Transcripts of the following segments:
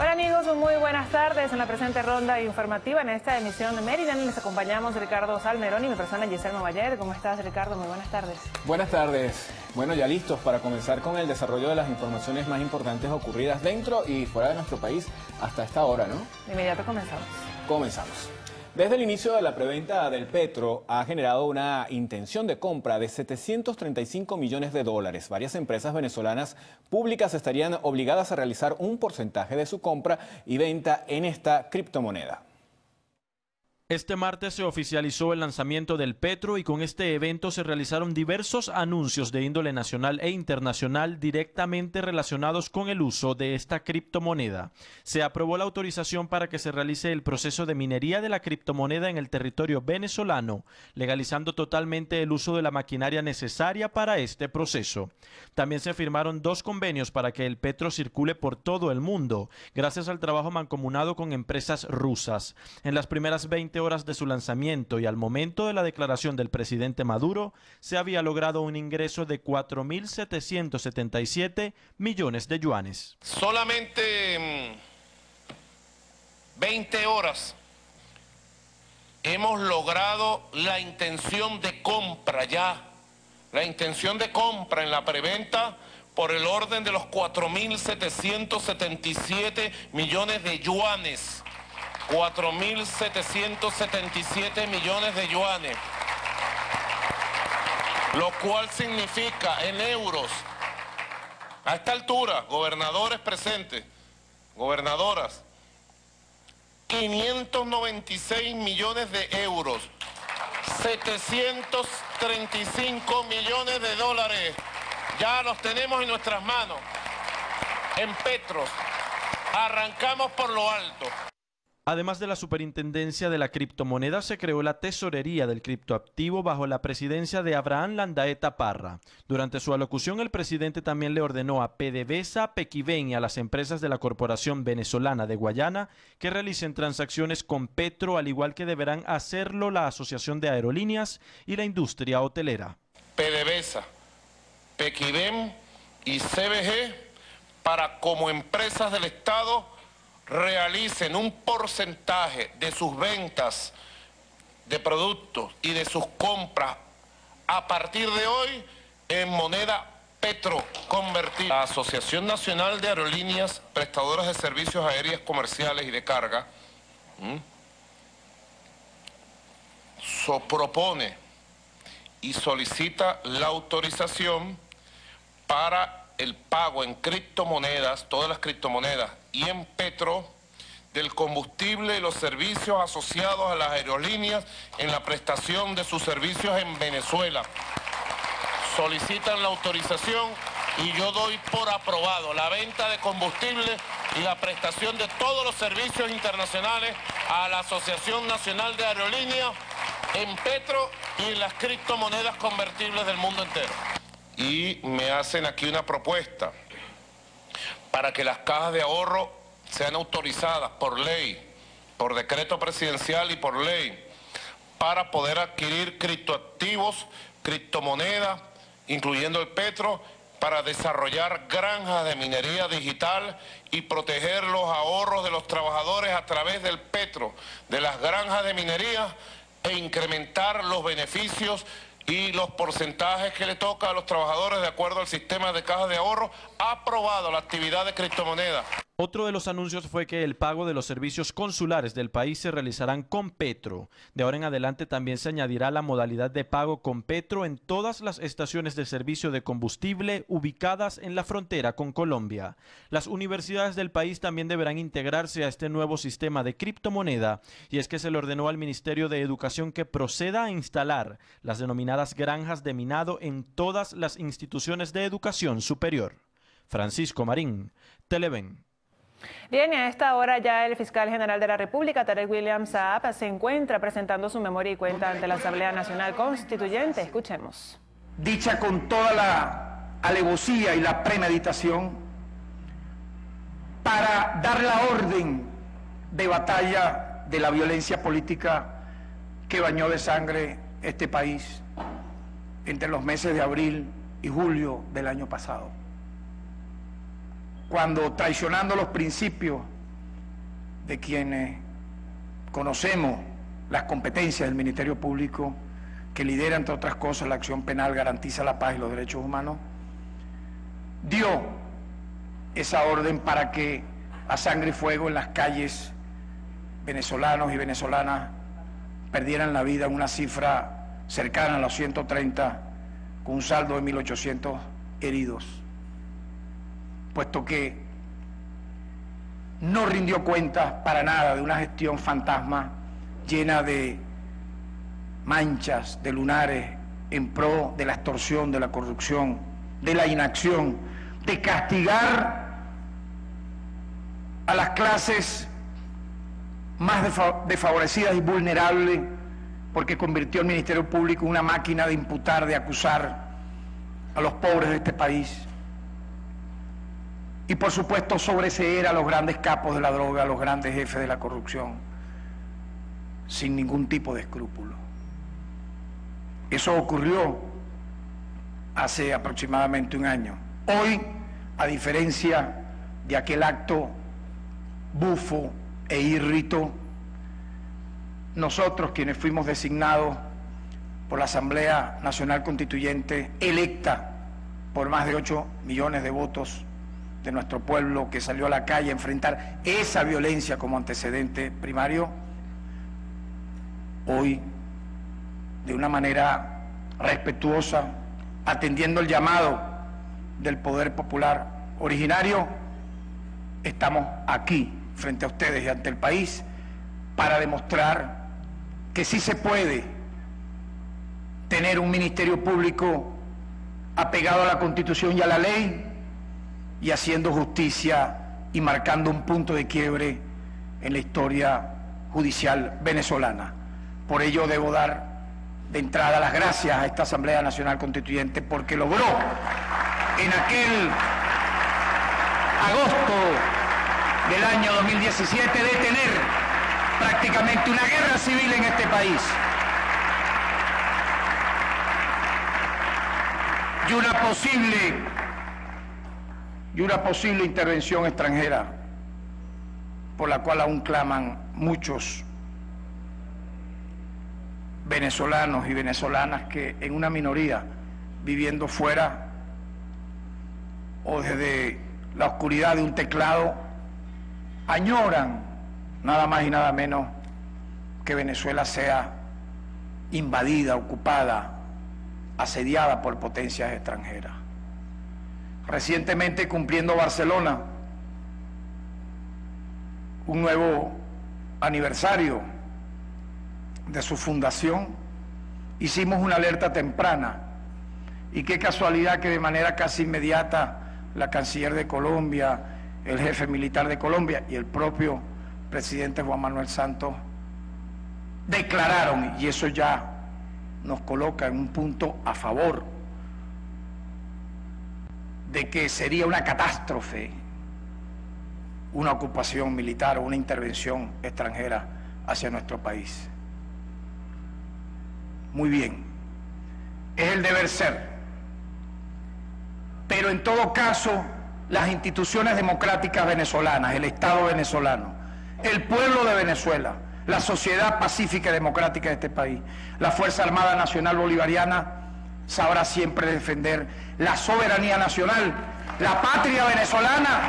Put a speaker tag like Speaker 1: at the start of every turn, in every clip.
Speaker 1: Hola amigos, muy buenas tardes en la presente ronda informativa. En esta emisión de Meridian les acompañamos Ricardo Salmerón y mi persona Giselle Movallet. ¿Cómo estás, Ricardo? Muy buenas tardes.
Speaker 2: Buenas tardes. Bueno, ya listos para comenzar con el desarrollo de las informaciones más importantes ocurridas dentro y fuera de nuestro país hasta esta hora, ¿no?
Speaker 1: De inmediato comenzamos.
Speaker 2: Comenzamos. Desde el inicio de la preventa del Petro ha generado una intención de compra de 735 millones de dólares. Varias empresas venezolanas públicas estarían obligadas a realizar un porcentaje de su compra y venta en esta criptomoneda.
Speaker 3: Este martes se oficializó el lanzamiento del Petro y con este evento se realizaron diversos anuncios de índole nacional e internacional directamente relacionados con el uso de esta criptomoneda. Se aprobó la autorización para que se realice el proceso de minería de la criptomoneda en el territorio venezolano, legalizando totalmente el uso de la maquinaria necesaria para este proceso. También se firmaron 2 convenios para que el Petro circule por todo el mundo, gracias al trabajo mancomunado con empresas rusas. En las primeras 20 horas de su lanzamiento y al momento de la declaración del presidente Maduro, se había logrado un ingreso de 4.777 millones de yuanes.
Speaker 4: Solamente 20 horas hemos logrado la intención de compra ya. La intención de compra en la preventa por el orden de los 4.777 millones de yuanes. 4.777 millones de yuanes, lo cual significa en euros, a esta altura, gobernadores presentes, gobernadoras, 596 millones de euros, 735 millones de dólares, ya los tenemos en nuestras manos, en Petro. Arrancamos por lo alto.
Speaker 3: Además de la superintendencia de la criptomoneda, se creó la tesorería del criptoactivo bajo la presidencia de Abraham Landaeta Parra. Durante su alocución, el presidente también le ordenó a PDVSA, Pequiven y a las empresas de la Corporación Venezolana de Guayana que realicen transacciones con Petro, al igual que deberán hacerlo la Asociación de Aerolíneas y la industria hotelera.
Speaker 4: PDVSA, Pequiven y CBG, para como empresas del Estado, realicen un porcentaje de sus ventas de productos y de sus compras a partir de hoy en moneda Petro convertida. La Asociación Nacional de Aerolíneas Prestadoras de Servicios Aéreos Comerciales y de Carga propone y solicita la autorización para el pago en criptomonedas, todas las criptomonedas y en Petro, del combustible y los servicios asociados a las aerolíneas en la prestación de sus servicios en Venezuela. Solicitan la autorización y yo doy por aprobado la venta de combustible y la prestación de todos los servicios internacionales a la Asociación Nacional de Aerolíneas en Petro y en las criptomonedas convertibles del mundo entero. Y me hacen aquí una propuesta para que las cajas de ahorro sean autorizadas por ley, por decreto presidencial y por ley, para poder adquirir criptoactivos, criptomonedas, incluyendo el Petro, para desarrollar granjas de minería digital y proteger los ahorros de los trabajadores a través del Petro, de las granjas de minería, e incrementar los beneficios y los porcentajes que le toca a los trabajadores de acuerdo al sistema de cajas de ahorro. Ha aprobado la actividad de criptomonedas.
Speaker 3: Otro de los anuncios fue que el pago de los servicios consulares del país se realizarán con Petro. De ahora en adelante también se añadirá la modalidad de pago con Petro en todas las estaciones de servicio de combustible ubicadas en la frontera con Colombia. Las universidades del país también deberán integrarse a este nuevo sistema de criptomoneda, y es que se le ordenó al Ministerio de Educación que proceda a instalar las denominadas granjas de minado en todas las instituciones de educación superior. Francisco Marín, Televen.
Speaker 1: Bien, y a esta hora ya el fiscal general de la República, Tarek William Saab, se encuentra presentando su memoria y cuenta ante la Asamblea Nacional Constituyente. Escuchemos.
Speaker 5: Dicha con toda la alevosía y la premeditación para dar la orden de batalla de la violencia política que bañó de sangre este país entre los meses de abril y julio del año pasado, cuando, traicionando los principios de quienes conocemos las competencias del Ministerio Público, que lidera, entre otras cosas, la acción penal, garantiza la paz y los derechos humanos, dio esa orden para que a sangre y fuego en las calles venezolanos y venezolanas perdieran la vida en una cifra cercana a los 130, con un saldo de 1.800 heridos, puesto que no rindió cuenta para nada de una gestión fantasma llena de manchas, de lunares, en pro de la extorsión, de la corrupción, de la inacción, de castigar a las clases más desfavorecidas y vulnerables, porque convirtió el Ministerio Público en una máquina de imputar, de acusar a los pobres de este país. Y por supuesto sobreseer a los grandes capos de la droga, a los grandes jefes de la corrupción, sin ningún tipo de escrúpulo. Eso ocurrió hace aproximadamente un año. Hoy, a diferencia de aquel acto bufo e irrito, nosotros, quienes fuimos designados por la Asamblea Nacional Constituyente, electa por más de 8 millones de votos de nuestro pueblo, que salió a la calle a enfrentar esa violencia como antecedente primario, hoy, de una manera respetuosa, atendiendo el llamado del poder popular originario, estamos aquí, frente a ustedes y ante el país, para demostrar que sí se puede tener un Ministerio Público apegado a la Constitución y a la ley, y haciendo justicia y marcando un punto de quiebre en la historia judicial venezolana. Por ello debo dar de entrada las gracias a esta Asamblea Nacional Constituyente, porque logró en aquel agosto del año 2017 detener prácticamente una guerra civil en este país y una posible intervención extranjera, por la cual aún claman muchos venezolanos y venezolanas que, en una minoría, viviendo fuera o desde la oscuridad de un teclado, añoran nada más y nada menos que Venezuela sea invadida, ocupada, asediada por potencias extranjeras. Recientemente, cumpliendo Barcelona un nuevo aniversario de su fundación, hicimos una alerta temprana, y qué casualidad que de manera casi inmediata la canciller de Colombia, el jefe militar de Colombia y el propio presidente Juan Manuel Santos declararon, y eso ya nos coloca en un punto a favor de que sería una catástrofe una ocupación militar o una intervención extranjera hacia nuestro país. Muy bien, es el deber ser, pero en todo caso las instituciones democráticas venezolanas, el Estado venezolano, el pueblo de Venezuela, la sociedad pacífica y democrática de este país, la Fuerza Armada Nacional Bolivariana, sabrá siempre defender la soberanía nacional, la patria venezolana,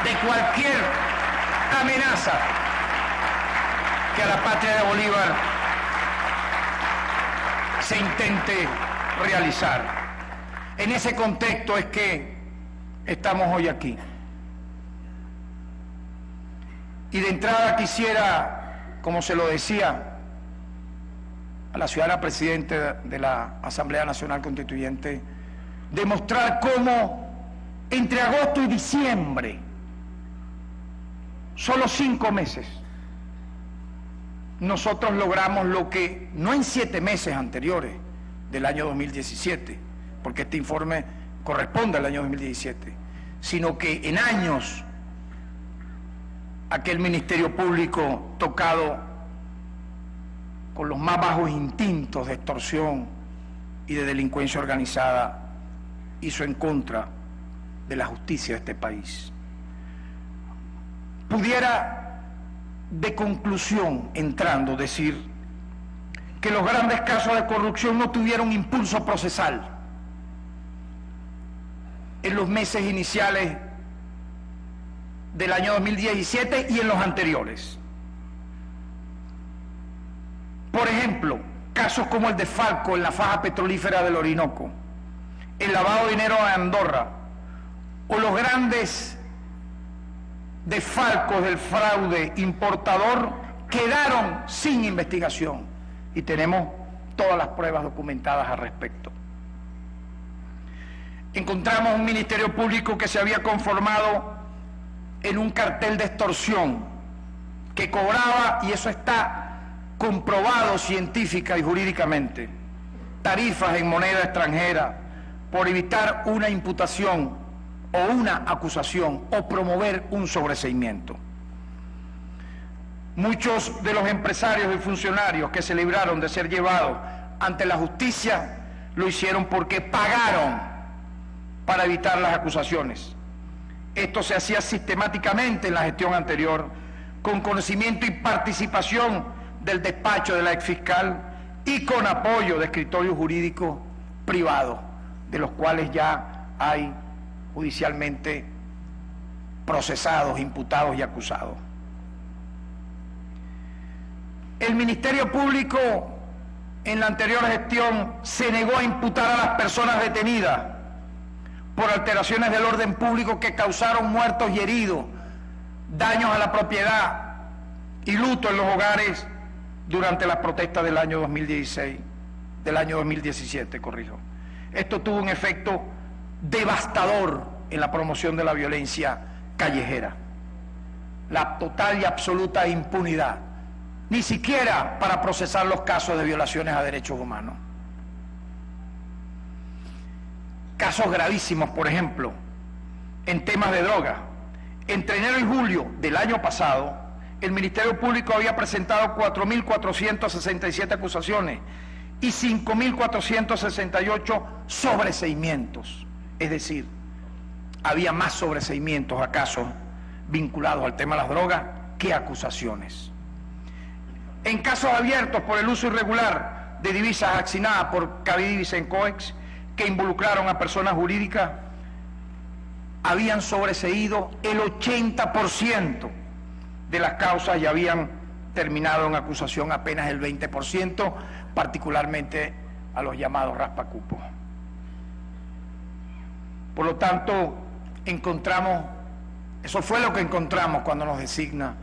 Speaker 5: de cualquier amenaza que a la patria de Bolívar se intente realizar. En ese contexto es que estamos hoy aquí. Y de entrada quisiera, como se lo decía a la ciudadana presidenta de la Asamblea Nacional Constituyente, demostrar cómo entre agosto y diciembre, solo 5 meses, nosotros logramos lo que no en 7 meses anteriores del año 2017, porque este informe corresponde al año 2017, sino que en años aquel Ministerio Público tocado con los más bajos instintos de extorsión y de delincuencia organizada hizo en contra de la justicia de este país. pudiera de conclusión, entrando, decir que los grandes casos de corrupción no tuvieron impulso procesal en los meses iniciales del año 2017 y en los anteriores. Por ejemplo, casos como el de Falco en la faja petrolífera del Orinoco, el lavado de dinero de Andorra o los grandes desfalcos del fraude importador quedaron sin investigación y tenemos todas las pruebas documentadas al respecto. Encontramos un Ministerio Público que se había conformado en un cartel de extorsión, que cobraba, y eso está comprobado científica y jurídicamente, tarifas en moneda extranjera por evitar una imputación o una acusación o promover un sobreseimiento. Muchos de los empresarios y funcionarios que se libraron de ser llevados ante la justicia lo hicieron porque pagaron para evitar las acusaciones. Esto se hacía sistemáticamente en la gestión anterior, con conocimiento y participación del despacho de la exfiscal y con apoyo de escritorios jurídicos privados, de los cuales ya hay judicialmente procesados, imputados y acusados. El Ministerio Público en la anterior gestión se negó a imputar a las personas detenidas por alteraciones del orden público que causaron muertos y heridos, daños a la propiedad y luto en los hogares durante las protestas del año 2017, corrijo. Esto tuvo un efecto devastador en la promoción de la violencia callejera. La total y absoluta impunidad, ni siquiera para procesar los casos de violaciones a derechos humanos. Casos gravísimos, por ejemplo, en temas de droga. Entre enero y julio del año pasado, el Ministerio Público había presentado 4.467 acusaciones y 5.468 sobreseimientos. Es decir, había más sobreseimientos a casos vinculados al tema de las drogas que acusaciones. En casos abiertos por el uso irregular de divisas asignadas por Cadivi y Vicencoex, que involucraron a personas jurídicas, habían sobreseído el 80% de las causas y habían terminado en acusación apenas el 20%, particularmente a los llamados raspacupos. Por lo tanto, eso fue lo que encontramos cuando nos designa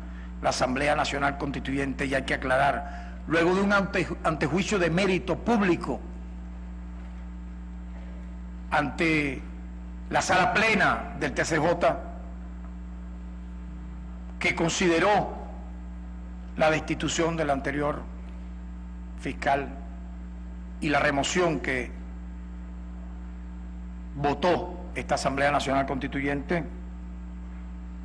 Speaker 5: la Asamblea Nacional Constituyente, y hay que aclarar, luego de un antejuicio de mérito público ante la sala plena del TCJ, que consideró la destitución del anterior fiscal y la remoción que votó esta Asamblea Nacional Constituyente,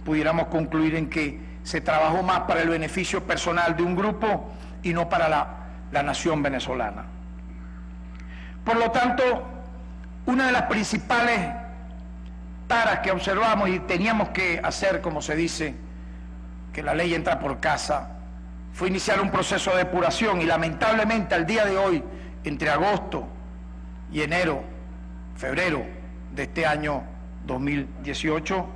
Speaker 5: pudiéramos concluir en que se trabajó más para el beneficio personal de un grupo y no para la nación venezolana. Por lo tanto, una de las principales taras que observamos y teníamos que hacer, como se dice, que la ley entra por casa, fue iniciar un proceso de depuración, y lamentablemente al día de hoy, entre agosto y febrero de este año 2018,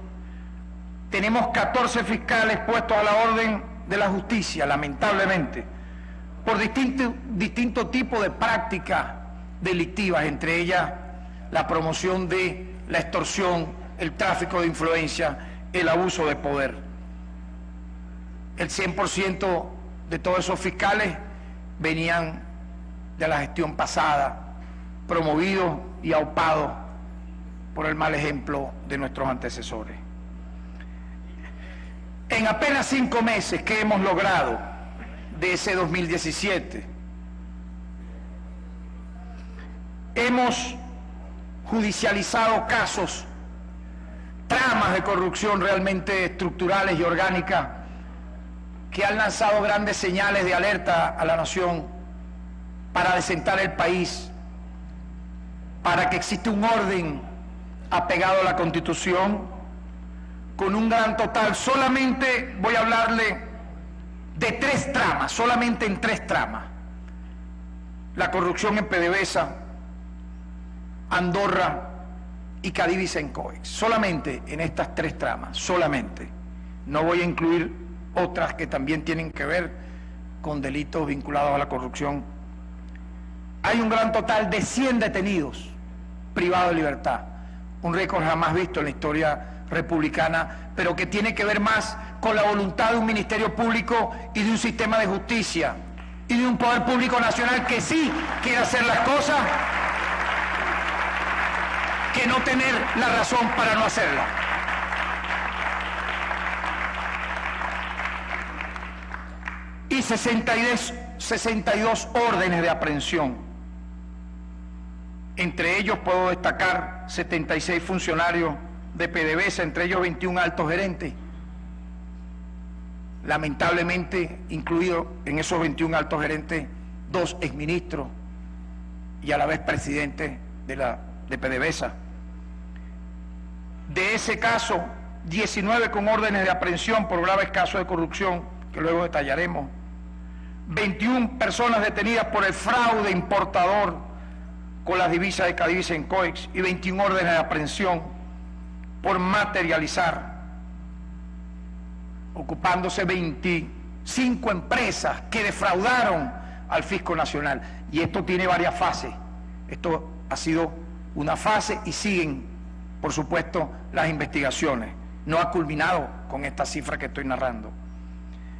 Speaker 5: tenemos 14 fiscales puestos a la orden de la justicia, lamentablemente, por distintos tipos de prácticas delictivas, entre ellas la promoción de la extorsión, el tráfico de influencia, el abuso de poder. El 100% de todos esos fiscales venían de la gestión pasada, promovidos y aupados por el mal ejemplo de nuestros antecesores. En apenas 5 meses que hemos logrado de ese 2017, hemos judicializado casos, tramas de corrupción realmente estructurales y orgánicas, que han lanzado grandes señales de alerta a la nación para desentar el país, para que exista un orden apegado a la Constitución, con un gran total. Solamente voy a hablarle de 3 tramas, solamente en 3 tramas. La corrupción en PDVSA, Andorra y Cadivicencoex. Solamente en estas 3 tramas, solamente. No voy a incluir otras que también tienen que ver con delitos vinculados a la corrupción. Hay un gran total de 100 detenidos privados de libertad, un récord jamás visto en la historia republicana, pero que tiene que ver más con la voluntad de un ministerio público y de un sistema de justicia y de un poder público nacional que sí quiere hacer las cosas, que no tener la razón para no hacerla. Y 62 órdenes de aprehensión. Entre ellos puedo destacar 76 funcionarios de PDVSA, entre ellos 21 altos gerentes. Lamentablemente, incluido en esos 21 altos gerentes, 2 exministros y a la vez presidente de PDVSA. De ese caso, 19 con órdenes de aprehensión por graves casos de corrupción, que luego detallaremos. 21 personas detenidas por el fraude importador con las divisas de Cadivicencoex y 21 órdenes de aprehensión por materializar, ocupándose 25 empresas que defraudaron al Fisco Nacional. Y esto tiene varias fases. Esto ha sido una fase y siguen, por supuesto, las investigaciones. No ha culminado con esta cifra que estoy narrando.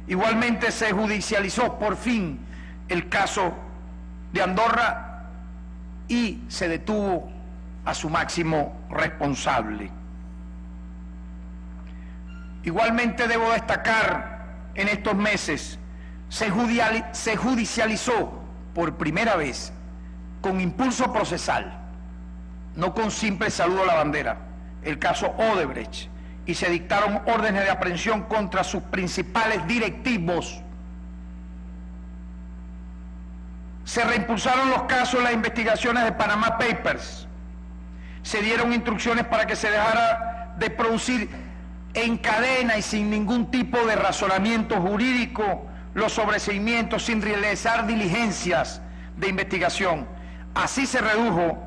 Speaker 5: Igualmente se judicializó por fin el caso de Andorra y se detuvo a su máximo responsable. Igualmente debo destacar, en estos meses se judicializó por primera vez con impulso procesal, no con simple saludo a la bandera, el caso Odebrecht, y se dictaron órdenes de aprehensión contra sus principales directivos. Se reimpulsaron los casos en las investigaciones de Panama Papers. Se dieron instrucciones para que se dejara de producir en cadena y sin ningún tipo de razonamiento jurídico los sobreseimientos, sin realizar diligencias de investigación. Así se redujo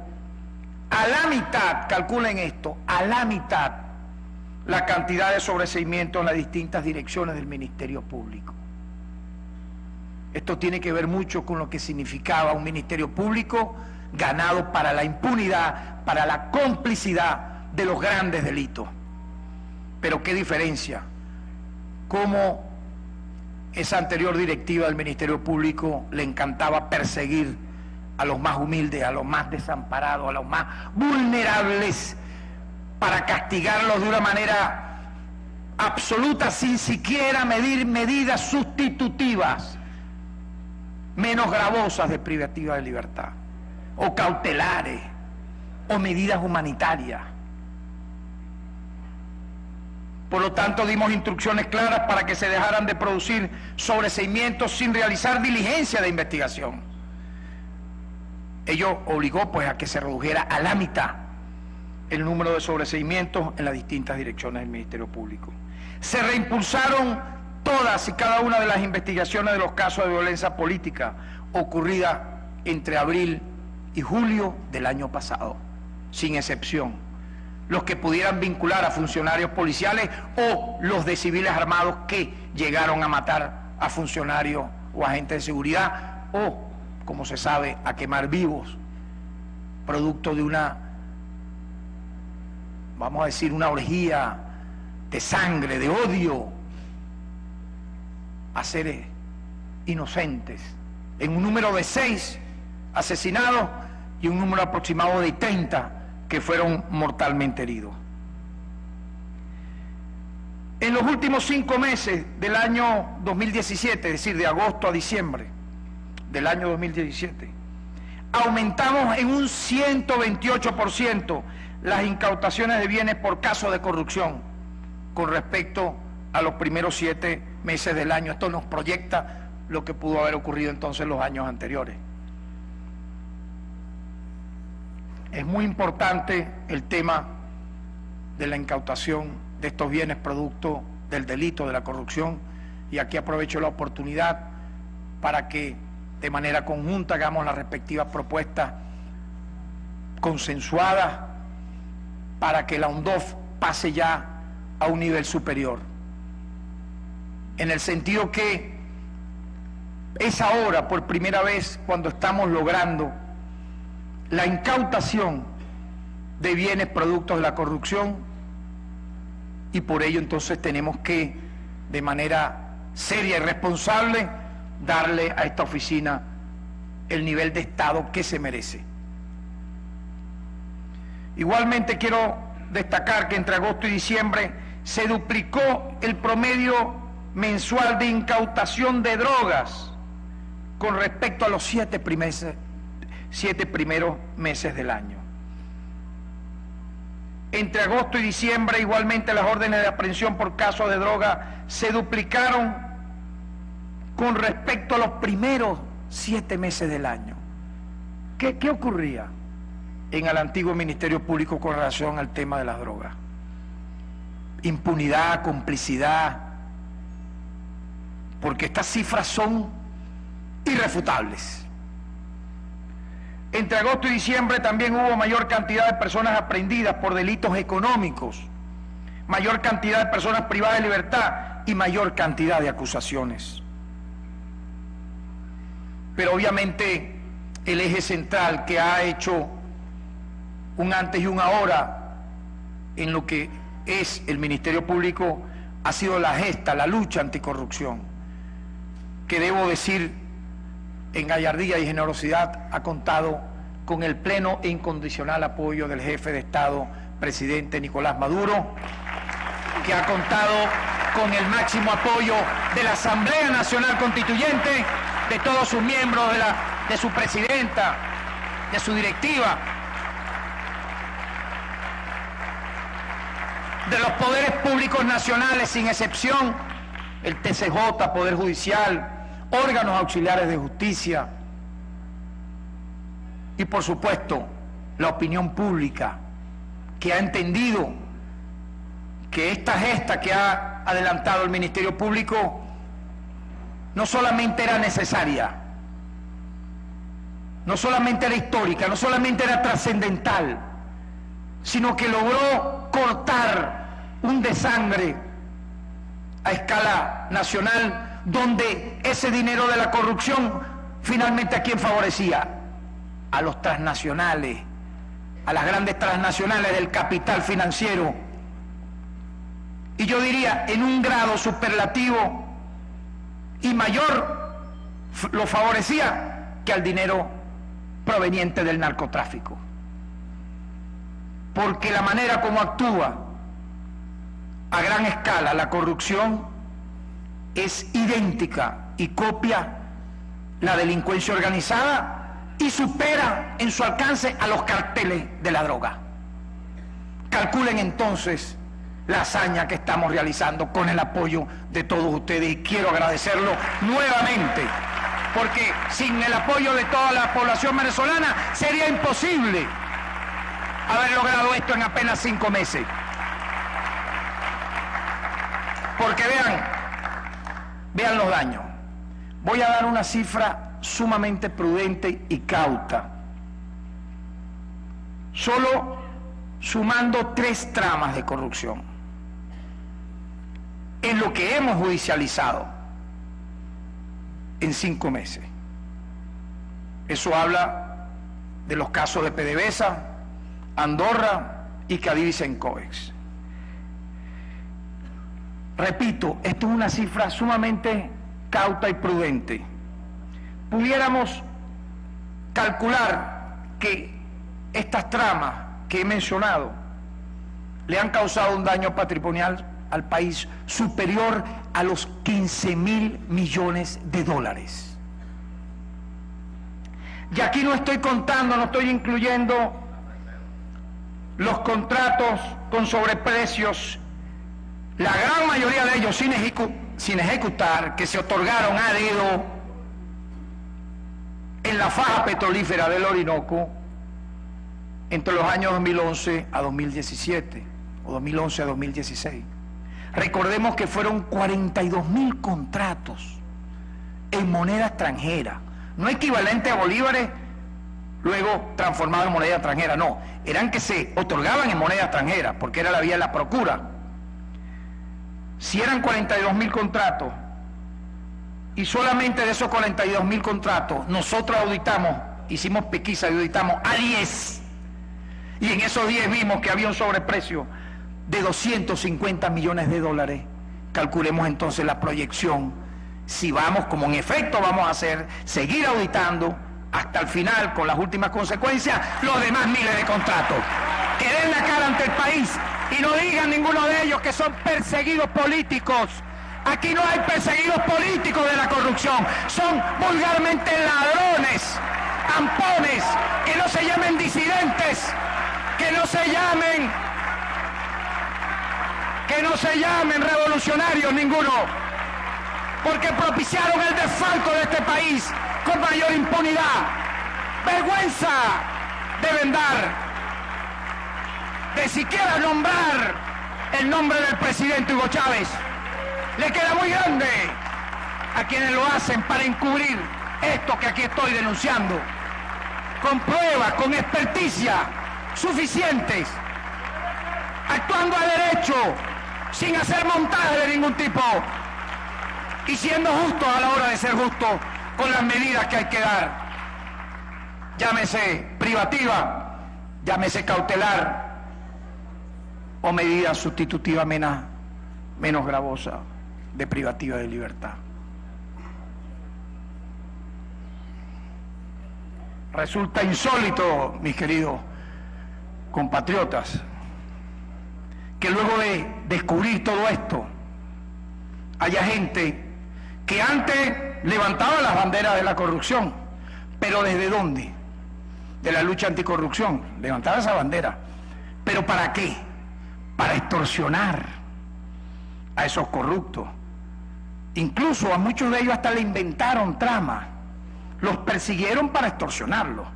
Speaker 5: a la mitad, calculen esto, a la mitad la cantidad de sobreseimientos en las distintas direcciones del Ministerio Público. Esto tiene que ver mucho con lo que significaba un Ministerio Público ganado para la impunidad, para la complicidad de los grandes delitos. Pero qué diferencia, cómo esa anterior directiva del Ministerio Público le encantaba perseguir a los más humildes, a los más desamparados, a los más vulnerables, para castigarlos de una manera absoluta, sin siquiera medir medidas sustitutivas, menos gravosas de privativa de libertad, o cautelares, o medidas humanitarias. Por lo tanto, dimos instrucciones claras para que se dejaran de producir sobreseimientos sin realizar diligencia de investigación. Ello obligó pues a que se redujera a la mitad el número de sobreseimientos en las distintas direcciones del Ministerio Público. Se reimpulsaron todas y cada una de las investigaciones de los casos de violencia política ocurrida entre abril y julio del año pasado, sin excepción. Los que pudieran vincular a funcionarios policiales o los de civiles armados que llegaron a matar a funcionarios o agentes de seguridad o, como se sabe, a quemar vivos, producto de una, vamos a decir, una orgía de sangre, de odio a seres inocentes, en un número de 6 asesinados y un número aproximado de 30 que fueron mortalmente heridos. En los últimos 5 meses del año 2017, es decir, de agosto a diciembre del año 2017, aumentamos en un 128% las incautaciones de bienes por caso de corrupción con respecto a los primeros 7 meses del año. Esto nos proyecta lo que pudo haber ocurrido entonces en los años anteriores. Es muy importante el tema de la incautación de estos bienes producto del delito de la corrupción. Y aquí aprovecho la oportunidad para que de manera conjunta hagamos las respectivas propuestas consensuadas para que la ONDOF pase ya a un nivel superior. En el sentido que es ahora, por primera vez, cuando estamos logrando la incautación de bienes productos de la corrupción, y por ello entonces tenemos que, de manera seria y responsable, darle a esta oficina el nivel de Estado que se merece. Igualmente quiero destacar que entre agosto y diciembre se duplicó el promedio mensual de incautación de drogas con respecto a los 7 primeros meses del año. Entre agosto y diciembre igualmente las órdenes de aprehensión por casos de droga se duplicaron con respecto a los primeros 7 meses del año. ¿Qué ocurría en el antiguo Ministerio Público con relación al tema de las drogas? Impunidad, complicidad, porque estas cifras son irrefutables. Entre agosto y diciembre también hubo mayor cantidad de personas aprehendidas por delitos económicos, mayor cantidad de personas privadas de libertad y mayor cantidad de acusaciones. Pero obviamente el eje central que ha hecho un antes y un ahora en lo que es el Ministerio Público ha sido la gesta, la lucha anticorrupción, que debo decir en gallardía y generosidad ha contado con el pleno e incondicional apoyo del jefe de Estado, presidente Nicolás Maduro, que ha contado con el máximo apoyo de la Asamblea Nacional Constituyente, de todos sus miembros, de su presidenta, de su directiva, de los poderes públicos nacionales sin excepción, el TCJ, Poder Judicial, órganos auxiliares de justicia y por supuesto la opinión pública, que ha entendido que esta gesta que ha adelantado el Ministerio Público no solamente era necesaria, no solamente era histórica, no solamente era trascendental, sino que logró cortar un desangre a escala nacional, donde ese dinero de la corrupción finalmente ¿a quién favorecía? A los transnacionales, a las grandes transnacionales del capital financiero, y yo diría en un grado superlativo y mayor lo favorecía que al dinero proveniente del narcotráfico, porque la manera como actúa a gran escala la corrupción es idéntica y copia la delincuencia organizada y supera en su alcance a los carteles de la droga. Calculen entonces la hazaña que estamos realizando con el apoyo de todos ustedes, y quiero agradecerlo nuevamente, porque sin el apoyo de toda la población venezolana sería imposible haber logrado esto en apenas 5 meses. Porque vean los daños. Voy a dar una cifra sumamente prudente y cauta. Solo sumando 3 tramas de corrupción en lo que hemos judicializado en 5 meses. Eso habla de los casos de PDVSA, Andorra y Cadivi Sencoex. Repito, esto es una cifra sumamente cauta y prudente. Pudiéramos calcular que estas tramas que he mencionado le han causado un daño patrimonial al país superior a los 15.000 millones de dólares. Y aquí no estoy contando, no estoy incluyendo los contratos con sobreprecios, la gran mayoría de ellos sin ejecutar, que se otorgaron a dedo en la faja petrolífera del Orinoco entre los años 2011 a 2017 o 2011 a 2016. Recordemos que fueron 42.000 contratos en moneda extranjera, no equivalente a bolívares, luego transformado en moneda extranjera, no, eran que se otorgaban en moneda extranjera, porque era la vía de la procura. Si eran 42.000 contratos, y solamente de esos 42.000 contratos, nosotros auditamos, hicimos pesquisa y auditamos a 10, y en esos 10 vimos que había un sobreprecio de 250 millones de dólares, calculemos entonces la proyección, si vamos, como en efecto vamos a hacer, seguir auditando, hasta el final, con las últimas consecuencias, los demás miles de contratos. Que den la cara ante el país y no digan ninguno de ellos que son perseguidos políticos. Aquí no hay perseguidos políticos de la corrupción, son vulgarmente ladrones, ampones, que no se llamen disidentes, que no se llamen revolucionarios ninguno, porque propiciaron el desfalco de este país con mayor impunidad. Vergüenza deben dar de siquiera nombrar el nombre del presidente Hugo Chávez. Le queda muy grande a quienes lo hacen para encubrir esto que aquí estoy denunciando, con pruebas, con experticia suficientes, actuando a derecho, sin hacer montaje de ningún tipo y siendo justos a la hora de ser justos con las medidas que hay que dar, llámese privativa, llámese cautelar o medida sustitutiva menos gravosa de privativa de libertad. Resulta insólito, mis queridos compatriotas, que luego de descubrir todo esto haya gente que antes levantaba las banderas de la corrupción, pero ¿desde dónde? De la lucha anticorrupción, levantaba esa bandera, pero ¿para qué? Para extorsionar a esos corruptos. Incluso a muchos de ellos hasta le inventaron tramas, los persiguieron para extorsionarlos.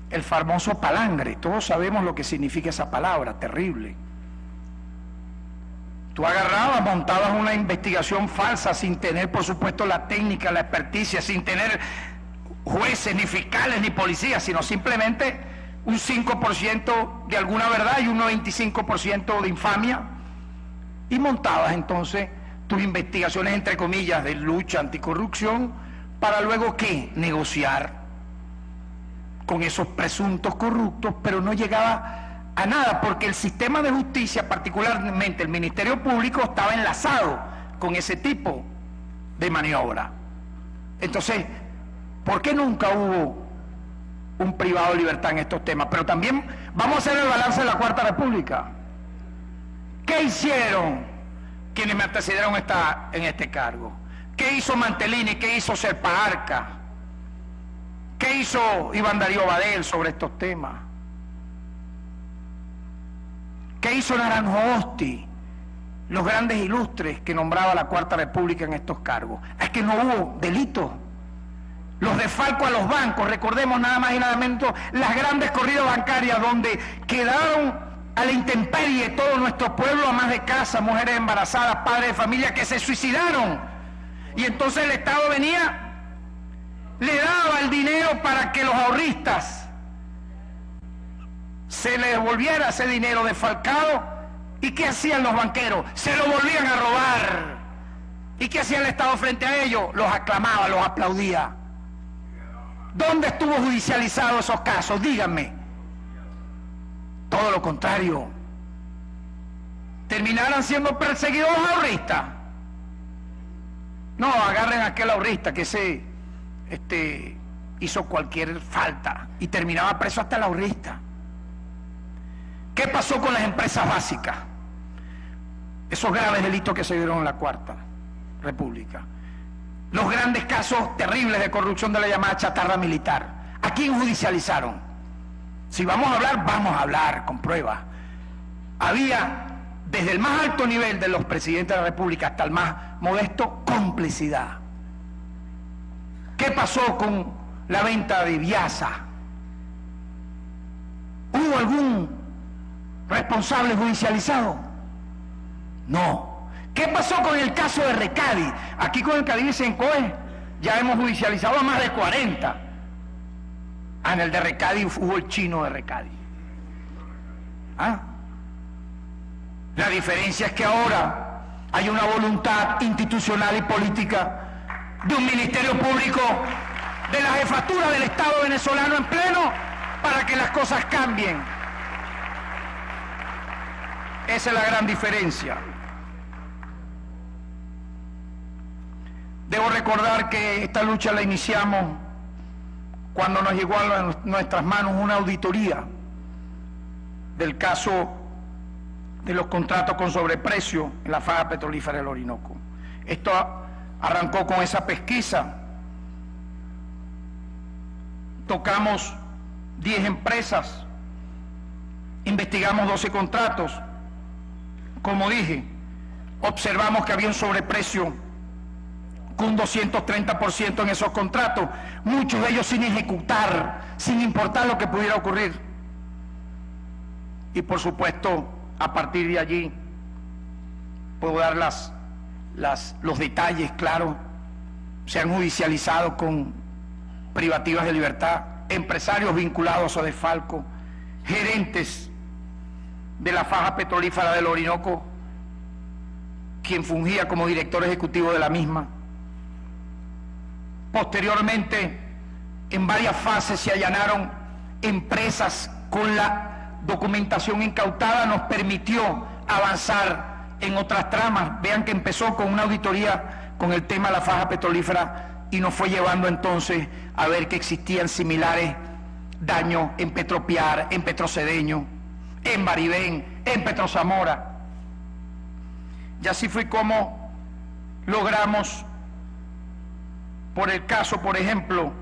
Speaker 5: El famoso palangre, todos sabemos lo que significa esa palabra, terrible. Tú agarrabas, montabas una investigación falsa sin tener, por supuesto, la técnica, la experticia, sin tener jueces, ni fiscales, ni policías, sino simplemente un 5% de alguna verdad y un 95% de infamia, y montabas entonces tus investigaciones, entre comillas, de lucha anticorrupción, para luego, ¿qué? Negociar con esos presuntos corruptos, pero no llegaba a nada, porque el sistema de justicia, particularmente el Ministerio Público, estaba enlazado con ese tipo de maniobra. Entonces, ¿por qué nunca hubo un privado de libertad en estos temas? Pero también vamos a hacer el balance de la Cuarta República. ¿Qué hicieron quienes me antecedieron en este cargo? ¿Qué hizo Mantelini? ¿Qué hizo Serpa Arca? ¿Qué hizo Iván Darío Badel sobre estos temas? ¿Qué hizo Naranjo Osti? Los grandes ilustres que nombraba la Cuarta República en estos cargos. Es que no hubo delitos. Los desfalcos a los bancos, recordemos nada más y nada menos las grandes corridas bancarias donde quedaron a la intemperie todo nuestro pueblo, amas de casa, mujeres embarazadas, padres de familia que se suicidaron. Y entonces el Estado venía, le daba el dinero para que los ahorristas se les devolviera ese dinero defalcado. ¿Y qué hacían los banqueros? Se lo volvían a robar. ¿Y qué hacía el Estado frente a ellos? Los aclamaba, los aplaudía. ¿Dónde estuvo judicializado esos casos? Díganme. Todo lo contrario. Terminaran siendo perseguidos los ahorristas. No, agarren a aquel ahorrista que hizo cualquier falta y terminaba preso hasta el ahorrista. ¿Qué pasó con las empresas básicas? Esos graves delitos que se dieron en la Cuarta República. Los grandes casos terribles de corrupción de la llamada chatarra militar. ¿A quién judicializaron? Si vamos a hablar con pruebas. Había, desde el más alto nivel de los presidentes de la República hasta el más modesto, complicidad. ¿Qué pasó con la venta de Viasa? ¿Hubo algún responsable judicializado? No. ¿Qué pasó con el caso de Recadi? Aquí con el Caribe Sencoe ya hemos judicializado a más de 40. En el de Recadi hubo el chino de Recadi. La diferencia es que ahora hay una voluntad institucional y política de un ministerio público, de la jefatura del Estado venezolano en pleno, para que las cosas cambien. Esa es la gran diferencia. Debo recordar que esta lucha la iniciamos cuando nos llegó a nuestras manos una auditoría del caso de los contratos con sobreprecio en la faja petrolífera del Orinoco. Esto arrancó con esa pesquisa. Tocamos 10 empresas, investigamos 12 contratos. Como dije, observamos que había un sobreprecio con un 230% en esos contratos, muchos de ellos sin ejecutar, sin importar lo que pudiera ocurrir. Y por supuesto, a partir de allí, puedo dar los detalles, claro, se han judicializado con privativas de libertad, empresarios vinculados a Odefalco, gerentes de la faja petrolífera del Orinoco, quien fungía como director ejecutivo de la misma. Posteriormente, en varias fases se allanaron empresas con la documentación incautada, nos permitió avanzar en otras tramas. Vean que empezó con una auditoría con el tema de la faja petrolífera y nos fue llevando entonces a ver que existían similares daños en Petropiar, en Petrocedeño, en Baribén, en Petrozamora. Y así fue como logramos, por el caso, por ejemplo,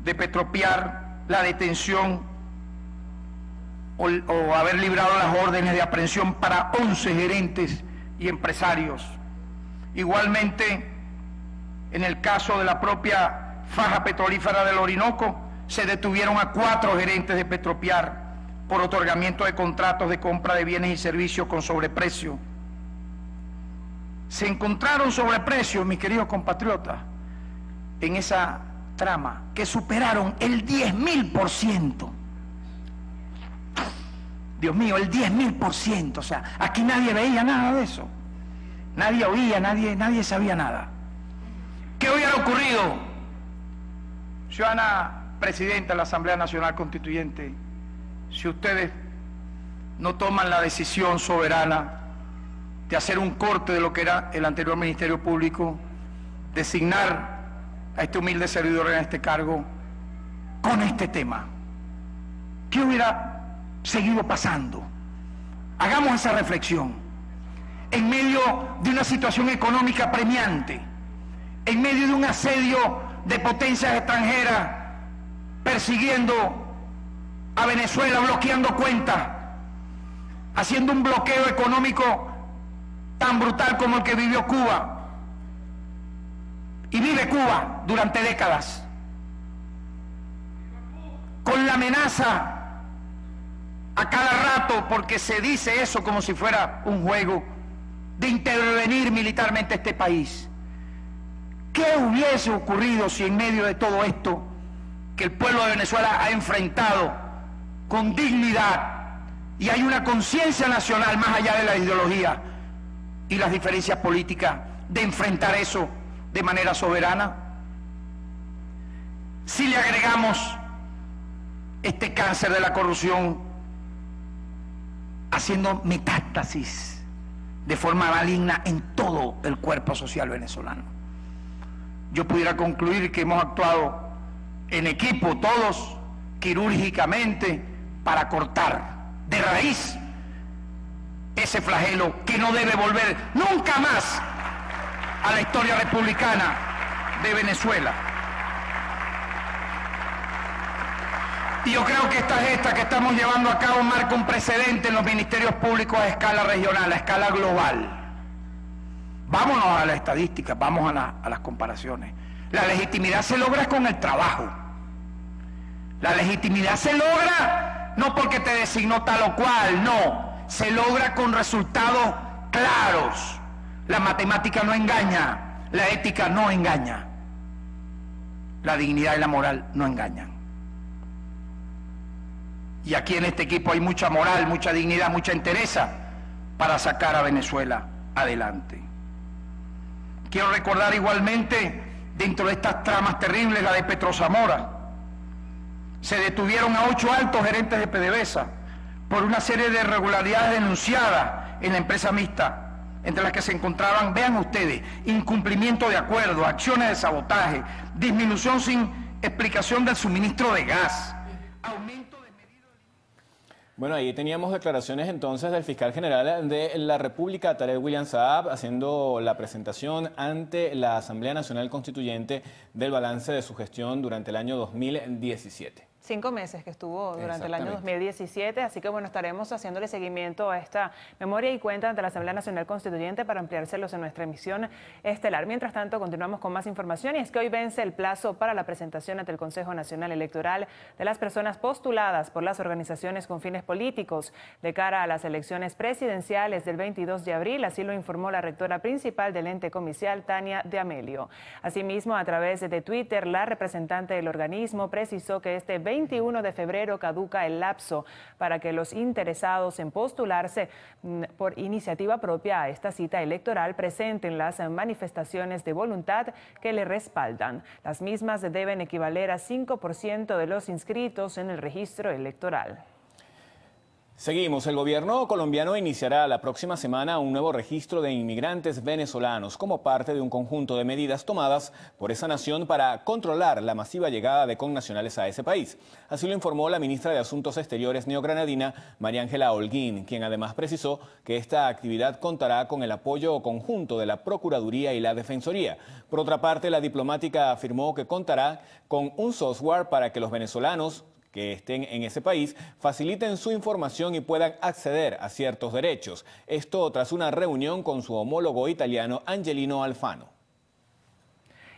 Speaker 5: de Petropiar, la detención o haber librado las órdenes de aprehensión para 11 gerentes y empresarios. Igualmente, en el caso de la propia faja petrolífera del Orinoco, se detuvieron a 4 gerentes de Petropiar por otorgamiento de contratos de compra de bienes y servicios con sobreprecio. Se encontraron sobreprecios, mis queridos compatriotas, en esa trama, que superaron el 10.000%. Dios mío, el 10.000%. O sea, aquí nadie veía nada de eso. Nadie oía, nadie sabía nada. ¿Qué hubiera ocurrido? Ciudadana Presidenta de la Asamblea Nacional Constituyente, si ustedes no toman la decisión soberana de hacer un corte de lo que era el anterior Ministerio Público, designar a este humilde servidor en este cargo con este tema, ¿qué hubiera seguido pasando? Hagamos esa reflexión. En medio de una situación económica apremiante, en medio de un asedio de potencias extranjeras persiguiendo a Venezuela, bloqueando cuentas, haciendo un bloqueo económico tan brutal como el que vivió Cuba y vive Cuba durante décadas, con la amenaza a cada rato, porque se dice eso como si fuera un juego, de intervenir militarmente este país. ¿Qué hubiese ocurrido si en medio de todo esto, que el pueblo de Venezuela ha enfrentado con dignidad y hay una conciencia nacional más allá de la ideología y las diferencias políticas, de enfrentar eso de manera soberana? Si le agregamos este cáncer de la corrupción haciendo metástasis de forma maligna en todo el cuerpo social venezolano, yo pudiera concluir que hemos actuado en equipo, todos, quirúrgicamente, para cortar de raíz ese flagelo que no debe volver nunca más a la historia republicana de Venezuela. Y yo creo que esta gesta que estamos llevando a cabo marca un precedente en los ministerios públicos a escala regional, a escala global. Vámonos a la estadística, vamos a las comparaciones. La legitimidad se logra con el trabajo. La legitimidad se logra no porque te designó tal o cual, no. Se logra con resultados claros. La matemática no engaña, la ética no engaña, la dignidad y la moral no engañan. Y aquí en este equipo hay mucha moral, mucha dignidad, mucha entereza para sacar a Venezuela adelante. Quiero recordar igualmente, dentro de estas tramas terribles, la de Petrozamora. Se detuvieron a 8 altos gerentes de PDVSA por una serie de irregularidades denunciadas en la empresa mixta, entre las que se encontraban, vean ustedes, incumplimiento de acuerdos, acciones de sabotaje, disminución sin explicación del suministro de gas, aumento de medidas...
Speaker 2: Bueno, ahí teníamos declaraciones entonces del fiscal general de la República, Tarek William Saab, haciendo la presentación ante la Asamblea Nacional Constituyente del balance de su gestión durante el año 2017.
Speaker 1: 5 meses que estuvo durante el año 2017, así que bueno, estaremos haciéndole seguimiento a esta memoria y cuenta ante la Asamblea Nacional Constituyente para ampliárselos en nuestra emisión estelar. Mientras tanto, continuamos con más información y es que hoy vence el plazo para la presentación ante el Consejo Nacional Electoral de las personas postuladas por las organizaciones con fines políticos de cara a las elecciones presidenciales del 22 de abril, así lo informó la rectora principal del ente comicial, Tania de Amelio. Asimismo, a través de Twitter, la representante del organismo precisó que este 21 de febrero caduca el lapso para que los interesados en postularse por iniciativa propia a esta cita electoral presenten las manifestaciones de voluntad que le respaldan. Las mismas deben equivaler a 5% de los inscritos en el registro electoral.
Speaker 2: Seguimos. El gobierno colombiano iniciará la próxima semana un nuevo registro de inmigrantes venezolanos como parte de un conjunto de medidas tomadas por esa nación para controlar la masiva llegada de connacionales a ese país. Así lo informó la ministra de Asuntos Exteriores neogranadina, María Ángela Holguín, quien además precisó que esta actividad contará con el apoyo conjunto de la Procuraduría y la Defensoría. Por otra parte, la diplomática afirmó que contará con un software para que los venezolanos que estén en ese país faciliten su información y puedan acceder a ciertos derechos. Esto tras una reunión con su homólogo italiano Angelino Alfano.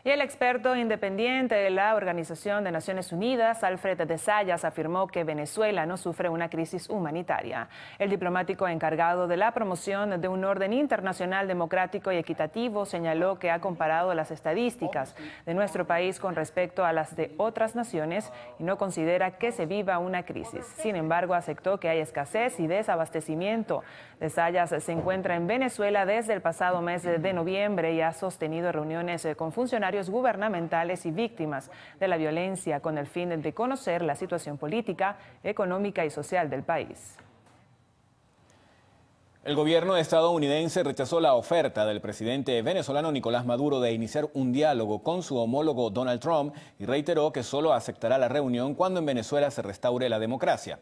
Speaker 1: Y el experto independiente de la Organización de Naciones Unidas, Alfred de Zayas, afirmó que Venezuela no sufre una crisis humanitaria. El diplomático encargado de la promoción de un orden internacional democrático y equitativo señaló que ha comparado las estadísticas de nuestro país con respecto a las de otras naciones y no considera que se viva una crisis. Sin embargo, aceptó que hay escasez y desabastecimiento. De Zayas se encuentra en Venezuela desde el pasado mes de noviembre y ha sostenido reuniones con funcionarios gubernamentales y víctimas de la violencia con el fin de conocer la situación política, económica y social del país.
Speaker 2: El gobierno estadounidense rechazó la oferta del presidente venezolano Nicolás Maduro de iniciar un diálogo con su homólogo Donald Trump y reiteró que solo aceptará la reunión cuando en Venezuela se restaure la democracia.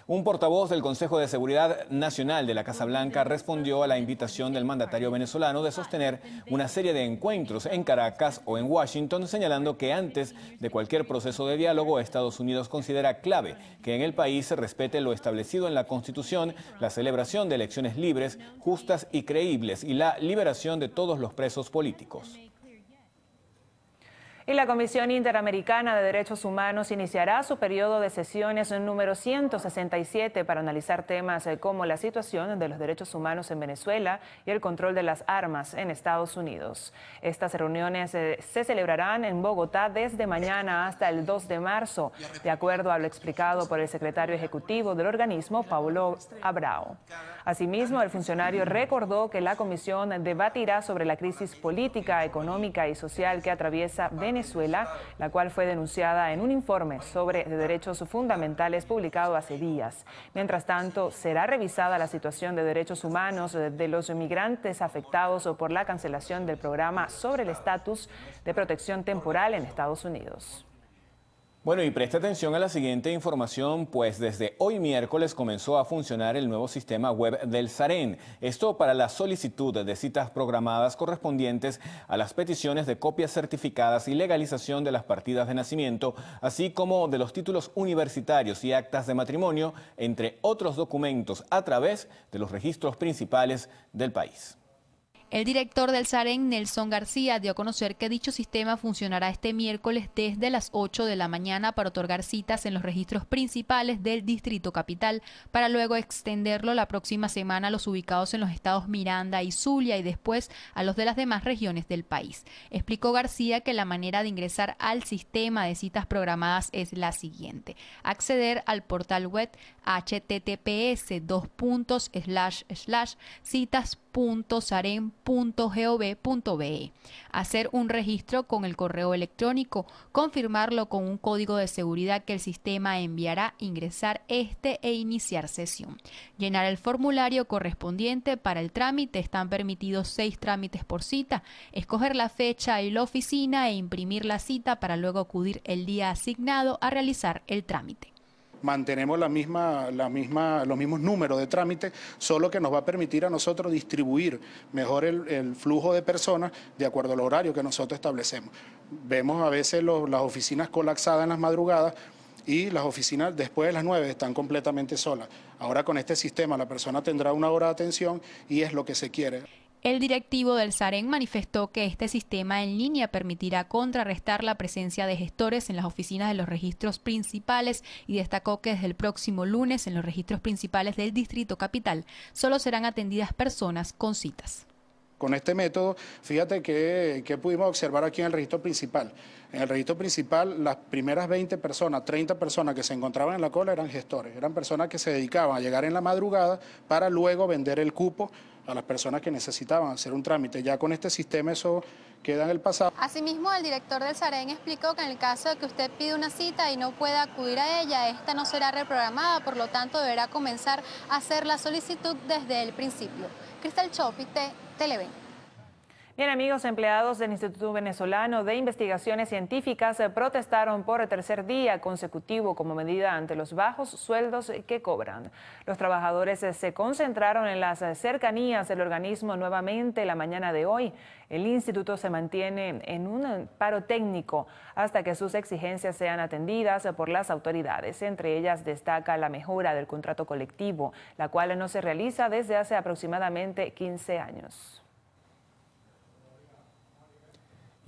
Speaker 2: Un portavoz del Consejo de Seguridad Nacional de la Casa Blanca respondió a la invitación del mandatario venezolano de sostener una serie de encuentros en Caracas o en Washington, señalando que antes de cualquier proceso de diálogo, Estados Unidos considera clave que en el país se respete lo establecido en la Constitución, la celebración de elecciones libres, justas y creíbles y la liberación de todos los presos políticos.
Speaker 1: Y la Comisión Interamericana de Derechos Humanos iniciará su periodo de sesiones número 167 para analizar temas como la situación de los derechos humanos en Venezuela y el control de las armas en Estados Unidos. Estas reuniones se celebrarán en Bogotá desde mañana hasta el 2 de marzo, de acuerdo a lo explicado por el secretario ejecutivo del organismo, Paulo Abrao. Asimismo, el funcionario recordó que la comisión debatirá sobre la crisis política, económica y social que atraviesa Venezuela, la cual fue denunciada en un informe sobre derechos fundamentales publicado hace días. Mientras tanto, será revisada la situación de derechos humanos de los migrantes afectados por la cancelación del programa sobre el estatus de protección temporal en Estados Unidos.
Speaker 2: Bueno, y preste atención a la siguiente información, pues desde hoy miércoles comenzó a funcionar el nuevo sistema web del SAREN. Esto para la solicitud de citas programadas correspondientes a las peticiones de copias certificadas y legalización de las partidas de nacimiento, así como de los títulos universitarios y actas de matrimonio, entre otros documentos, a través de los registros principales del país.
Speaker 6: El director del SAREN, Nelson García, dio a conocer que dicho sistema funcionará este miércoles desde las 8 de la mañana para otorgar citas en los registros principales del Distrito Capital, para luego extenderlo la próxima semana a los ubicados en los estados Miranda y Zulia y después a los de las demás regiones del país. Explicó García que la manera de ingresar al sistema de citas programadas es la siguiente: acceder al portal web https://citas.saren.gov.be, hacer un registro con el correo electrónico, confirmarlo con un código de seguridad que el sistema enviará, ingresar e iniciar sesión. Llenar el formulario correspondiente para el trámite. Están permitidos 6 trámites por cita. Escoger la fecha y la oficina e imprimir la cita para luego acudir el día asignado a realizar el trámite.
Speaker 5: Mantenemos los mismos números de trámites, solo que nos va a permitir a nosotros distribuir mejor el flujo de personas de acuerdo al horario que nosotros establecemos. Vemos a veces las oficinas colapsadas en las madrugadas y las oficinas después de las 9 están completamente solas. Ahora con este sistema la persona tendrá una hora de atención y es lo que se quiere.
Speaker 6: El directivo del SAREN manifestó que este sistema en línea permitirá contrarrestar la presencia de gestores en las oficinas de los registros principales y destacó que desde el próximo lunes en los registros principales del Distrito Capital solo serán atendidas personas con citas.
Speaker 5: Con este método, fíjate que pudimos observar aquí en el registro principal. En el registro principal, las primeras 20 personas, 30 personas que se encontraban en la cola eran gestores, eran personas que se dedicaban a llegar en la madrugada para luego vender el cupo a las personas que necesitaban hacer un trámite. Ya con este sistema eso queda en el pasado.
Speaker 7: Asimismo, el director del SAREN explicó que en el caso de que usted pide una cita y no pueda acudir a ella, esta no será reprogramada, por lo tanto deberá comenzar a hacer la solicitud desde el principio. Cristal Chopite, Televen.
Speaker 1: Bien, amigos, empleados del Instituto Venezolano de Investigaciones Científicas protestaron por el tercer día consecutivo como medida ante los bajos sueldos que cobran. Los trabajadores se concentraron en las cercanías del organismo nuevamente la mañana de hoy. El instituto se mantiene en un paro técnico hasta que sus exigencias sean atendidas por las autoridades. Entre ellas destaca la mejora del contrato colectivo, la cual no se realiza desde hace aproximadamente 15 años.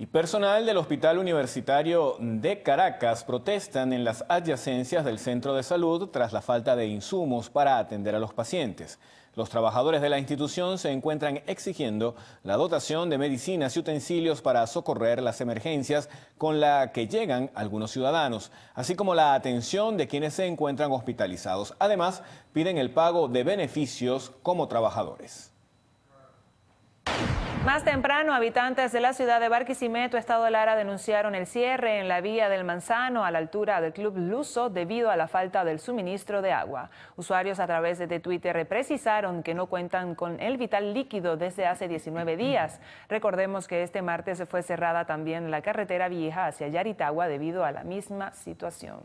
Speaker 2: Y personal del Hospital Universitario de Caracas protestan en las adyacencias del centro de salud tras la falta de insumos para atender a los pacientes. Los trabajadores de la institución se encuentran exigiendo la dotación de medicinas y utensilios para socorrer las emergencias con la que llegan algunos ciudadanos, así como la atención de quienes se encuentran hospitalizados. Además, piden el pago de beneficios como trabajadores.
Speaker 1: Más temprano, habitantes de la ciudad de Barquisimeto, Estado Lara, denunciaron el cierre en la vía del Manzano a la altura del Club Luso debido a la falta del suministro de agua. Usuarios a través de Twitter precisaron que no cuentan con el vital líquido desde hace 19 días. Recordemos que este martes fue cerrada también la carretera vieja hacia Yaritagua debido a la misma situación.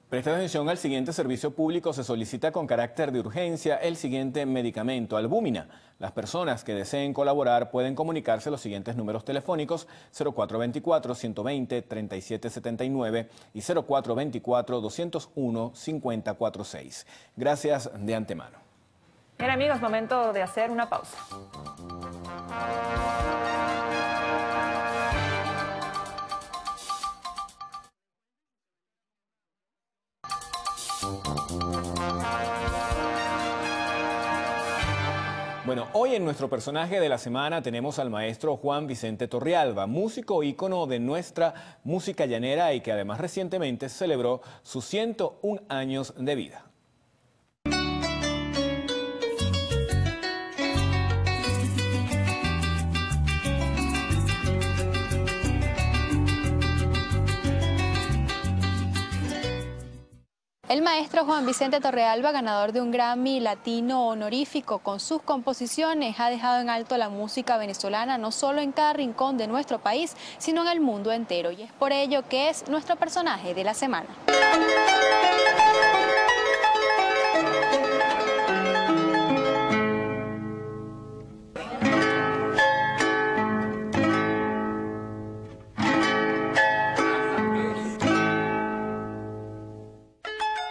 Speaker 2: Preste atención al siguiente servicio público. Se solicita con carácter de urgencia el siguiente medicamento, albúmina. Las personas que deseen colaborar pueden comunicarse a los siguientes números telefónicos: 0424-120-3779 y 0424-201-5046. Gracias de antemano.
Speaker 1: Bien, amigos, momento de hacer una pausa.
Speaker 2: Bueno, hoy en nuestro personaje de la semana tenemos al maestro Juan Vicente Torrealba, músico ícono de nuestra música llanera y que además recientemente celebró sus 101 años de vida.
Speaker 7: El maestro Juan Vicente Torrealba, ganador de un Grammy Latino honorífico con sus composiciones, ha dejado en alto la música venezolana no solo en cada rincón de nuestro país, sino en el mundo entero. Y es por ello que es nuestro personaje de la semana.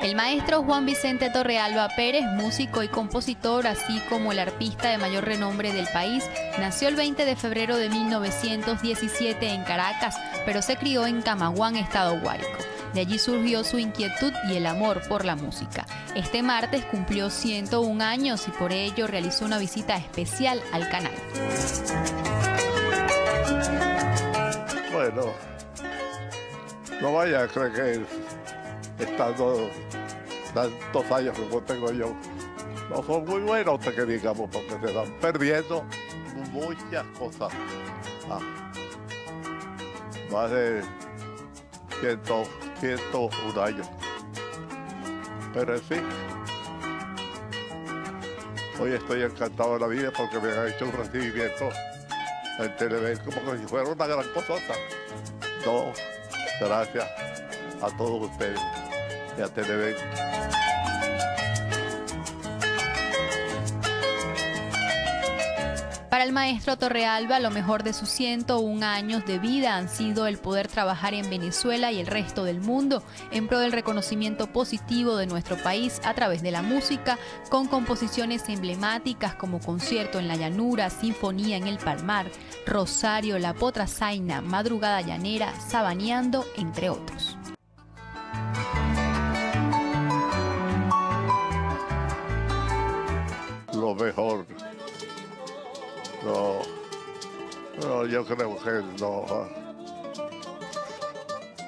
Speaker 7: El
Speaker 6: maestro Juan Vicente Torrealba Pérez, músico y compositor, así como el arpista de mayor renombre del país, nació el 20 de febrero de 1917 en Caracas, pero se crió en Camaguán, estado Guárico. De allí surgió su inquietud y el amor por la música. Este martes cumplió 101 años y por ello realizó una visita especial al canal.
Speaker 8: Bueno, no vaya a creer que estando tantos años como tengo yo, no son muy buenos, que digamos, porque se van perdiendo muchas cosas. Más de 101 años. Pero en fin, hoy estoy encantado de la vida porque me han hecho un recibimiento en Televen como si fuera una gran cosota. No, gracias a todos ustedes y a Televen.
Speaker 6: Para el maestro Torrealba, lo mejor de sus 101 años de vida han sido el poder trabajar en Venezuela y el resto del mundo en pro del reconocimiento positivo de nuestro país a través de la música, con composiciones emblemáticas como Concierto en la Llanura, Sinfonía en el Palmar, Rosario, La Potrasaina, Madrugada Llanera, Sabaneando, entre otros.
Speaker 8: Lo mejor. No, yo creo que no.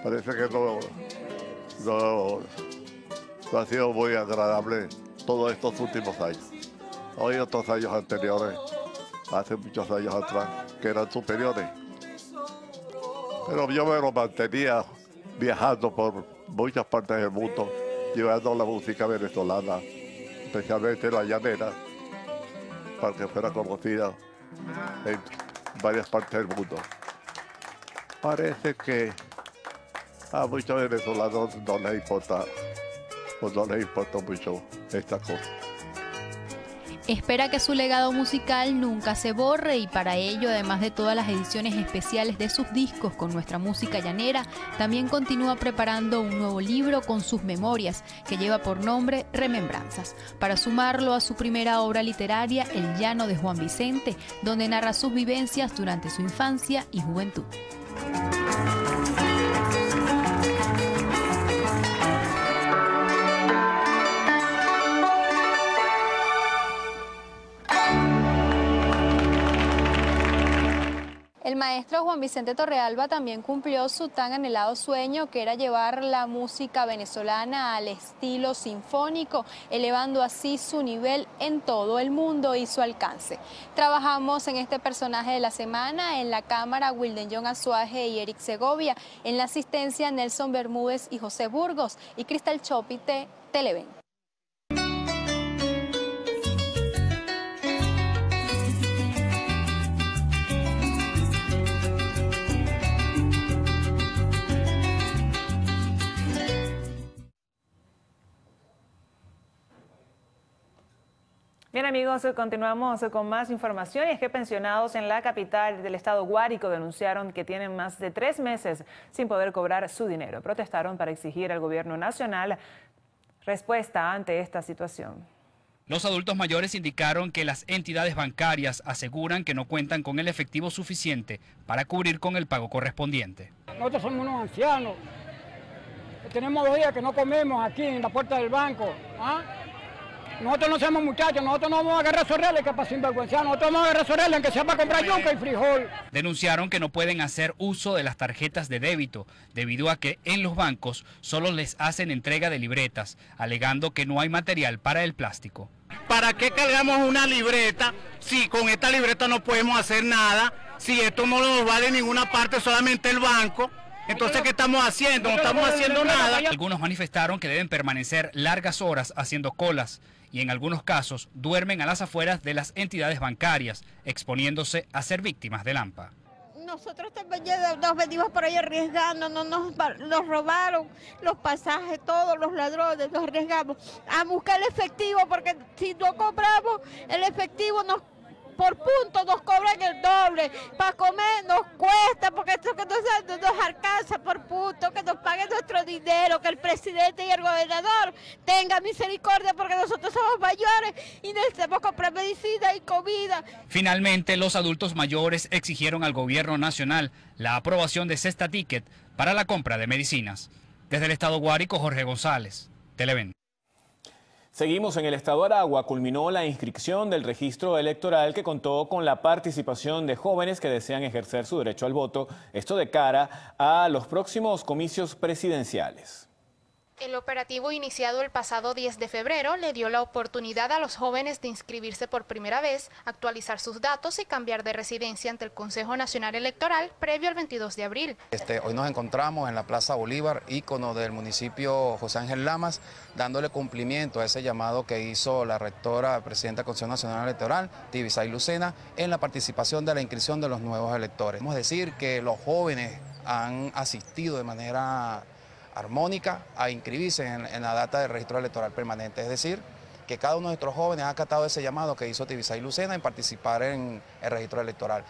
Speaker 8: Parece que no ha sido muy agradable todos estos últimos años. Hoy otros años anteriores, hace muchos años atrás, que eran superiores. Pero yo me lo mantenía viajando por muchas partes del mundo, llevando la música venezolana, especialmente la llanera, para que fuera conocida en varias partes del mundo. Parece que a muchos venezolanos no les importa mucho esta cosa.
Speaker 6: Espera que su legado musical nunca se borre y para ello, además de todas las ediciones especiales de sus discos con nuestra música llanera, también continúa preparando un nuevo libro con sus memorias que lleva por nombre Remembranzas, para sumarlo a su primera obra literaria, El Llano de Juan Vicente, donde narra sus vivencias durante su infancia y juventud.
Speaker 7: El maestro Juan Vicente Torrealba también cumplió su tan anhelado sueño, que era llevar la música venezolana al estilo sinfónico, elevando así su nivel en todo el mundo y su alcance. Trabajamos en este personaje de la semana, en la cámara Wilden John Azuaje y Eric Segovia, en la asistencia Nelson Bermúdez y José Burgos, y Cristal Chopite, Televen.
Speaker 1: Bien amigos, continuamos con más información y es que pensionados en la capital del estado Guárico denunciaron que tienen más de 3 meses sin poder cobrar su dinero. Protestaron para exigir al gobierno nacional respuesta ante esta situación.
Speaker 9: Los adultos mayores indicaron que las entidades bancarias aseguran que no cuentan con el efectivo suficiente para cubrir con el pago correspondiente.
Speaker 10: Nosotros somos unos ancianos, tenemos 2 días que no comemos aquí en la puerta del banco. Nosotros no somos muchachos, nosotros no vamos a agarrar sorreles que para sinvergüenza, nosotros vamos a agarrar sorreles aunque sea para comprar yuca y frijol.
Speaker 9: Denunciaron que no pueden hacer uso de las tarjetas de débito, debido a que en los bancos solo les hacen entrega de libretas, alegando que no hay material para el plástico.
Speaker 11: ¿Para qué cargamos una libreta si con esta libreta no podemos hacer nada? Si esto no nos va de ninguna parte, solamente el banco. Entonces, ¿qué estamos haciendo? No estamos haciendo nada.
Speaker 9: Algunos manifestaron que deben permanecer largas horas haciendo colas y en algunos casos duermen a las afueras de las entidades bancarias, exponiéndose a ser víctimas del AMPA.
Speaker 12: Nosotros también nos venimos por ahí arriesgando, nos robaron los pasajes, todos los ladrones, nos arriesgamos a buscar el efectivo, porque si no compramos el efectivo por punto nos cobran el doble, para comer nos cuesta, porque esto que nos alcanza por punto, que nos paguen nuestro dinero, que el presidente y el gobernador tengan misericordia, porque nosotros somos mayores y necesitamos comprar medicina y comida.
Speaker 9: Finalmente, los adultos mayores exigieron al gobierno nacional la aprobación de Cesta Ticket para la compra de medicinas. Desde el estado Guárico, Jorge González, Televen.
Speaker 2: Seguimos en el estado Aragua. Culminó la inscripción del registro electoral que contó con la participación de jóvenes que desean ejercer su derecho al voto, esto de cara a los próximos comicios presidenciales.
Speaker 13: El operativo iniciado el pasado 10 de febrero le dio la oportunidad a los jóvenes de inscribirse por primera vez, actualizar sus datos y cambiar de residencia ante el Consejo Nacional Electoral previo al 22 de abril.
Speaker 14: Hoy nos encontramos en la Plaza Bolívar, ícono del municipio José Ángel Lamas, dándole cumplimiento a ese llamado que hizo la rectora, presidenta del Consejo Nacional Electoral, Tibisay Lucena, en la participación de la inscripción de los nuevos electores. Podemos decir que los jóvenes han asistido de manera armónica a inscribirse en la data del registro electoral permanente, es decir, que cada uno de nuestros jóvenes ha acatado ese llamado que hizo Tibisay Lucena en participar en el registro electoral.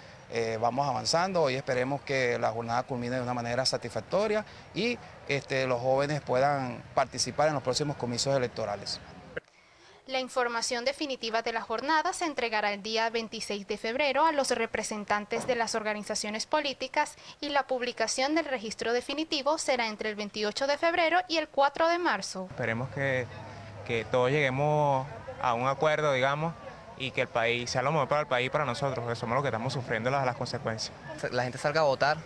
Speaker 14: Vamos avanzando y esperemos que la jornada culmine de una manera satisfactoria y los jóvenes puedan participar en los próximos comicios electorales.
Speaker 13: La información definitiva de la jornada se entregará el día 26 de febrero a los representantes de las organizaciones políticas y la publicación del registro definitivo será entre el 28 de febrero y el 4 de marzo.
Speaker 15: Esperemos que todos lleguemos a un acuerdo, digamos, y que el país sea lo mejor para el país y para nosotros, que somos los que estamos sufriendo las consecuencias.
Speaker 16: La gente salga a votar,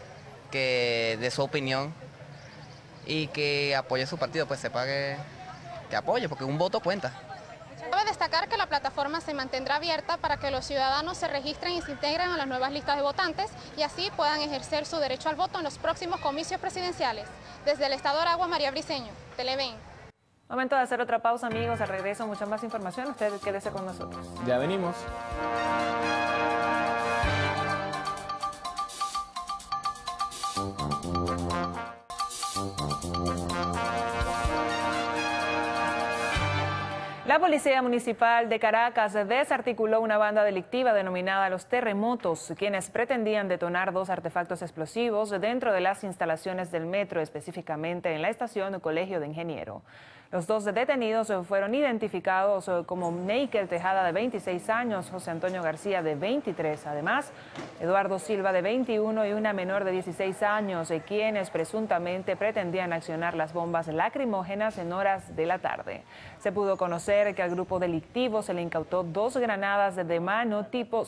Speaker 16: que dé su opinión y que apoye su partido, pues sepa que apoye, porque un voto cuenta.
Speaker 13: Cabe destacar que la plataforma se mantendrá abierta para que los ciudadanos se registren y se integren a las nuevas listas de votantes y así puedan ejercer su derecho al voto en los próximos comicios presidenciales. Desde el estado Aragua, María Briceño, Televen.
Speaker 1: Momento de hacer otra pausa, amigos. Al regreso, mucha más información. Usted quédese con nosotros.
Speaker 2: Ya venimos.
Speaker 1: La Policía Municipal de Caracas desarticuló una banda delictiva denominada Los Terremotos, quienes pretendían detonar 2 artefactos explosivos dentro de las instalaciones del metro, específicamente en la estación Colegio de Ingeniero. Los 2 detenidos fueron identificados como Neiker Tejada, de 26 años, José Antonio García, de 23, además Eduardo Silva, de 21, y una menor de 16 años, quienes presuntamente pretendían accionar las bombas lacrimógenas en horas de la tarde. Se pudo conocer que al grupo delictivo se le incautó 2 granadas de mano tipo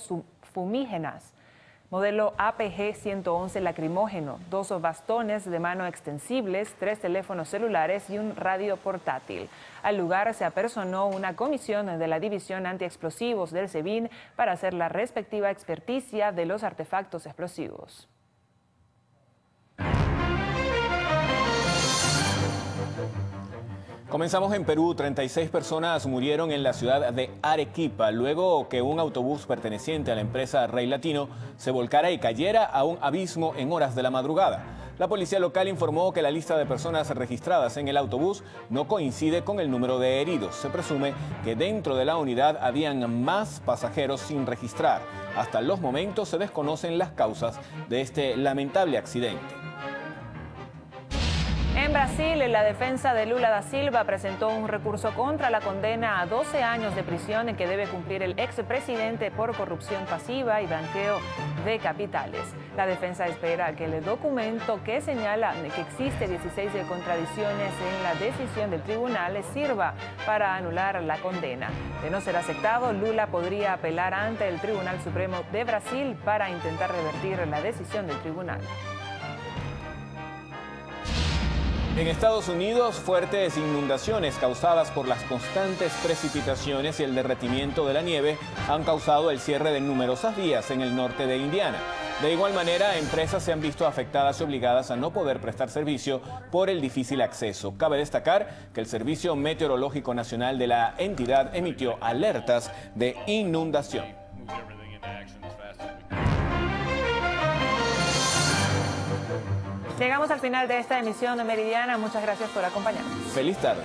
Speaker 1: fumígenas, modelo APG-111 lacrimógeno, 2 bastones de mano extensibles, 3 teléfonos celulares y un radio portátil. Al lugar se apersonó una comisión de la División Antiexplosivos del SEBIN para hacer la respectiva experticia de los artefactos explosivos.
Speaker 2: Comenzamos en Perú. 36 personas murieron en la ciudad de Arequipa luego que un autobús perteneciente a la empresa Rey Latino se volcara y cayera a un abismo en horas de la madrugada. La policía local informó que la lista de personas registradas en el autobús no coincide con el número de heridos. Se presume que dentro de la unidad habían más pasajeros sin registrar. Hasta los momentos se desconocen las causas de este lamentable accidente.
Speaker 1: En Brasil, la defensa de Lula da Silva presentó un recurso contra la condena a 12 años de prisión en que debe cumplir el expresidente por corrupción pasiva y blanqueo de capitales. La defensa espera que el documento que señala que existe 16 contradicciones en la decisión del tribunal sirva para anular la condena. De no ser aceptado, Lula podría apelar ante el Tribunal Supremo de Brasil para intentar revertir la decisión del tribunal.
Speaker 2: En Estados Unidos, fuertes inundaciones causadas por las constantes precipitaciones y el derretimiento de la nieve han causado el cierre de numerosas vías en el norte de Indiana. De igual manera, empresas se han visto afectadas y obligadas a no poder prestar servicio por el difícil acceso. Cabe destacar que el Servicio Meteorológico Nacional de la entidad emitió alertas de inundación.
Speaker 1: Llegamos al final de esta emisión de Meridiana. Muchas gracias por acompañarnos.
Speaker 2: Feliz tarde.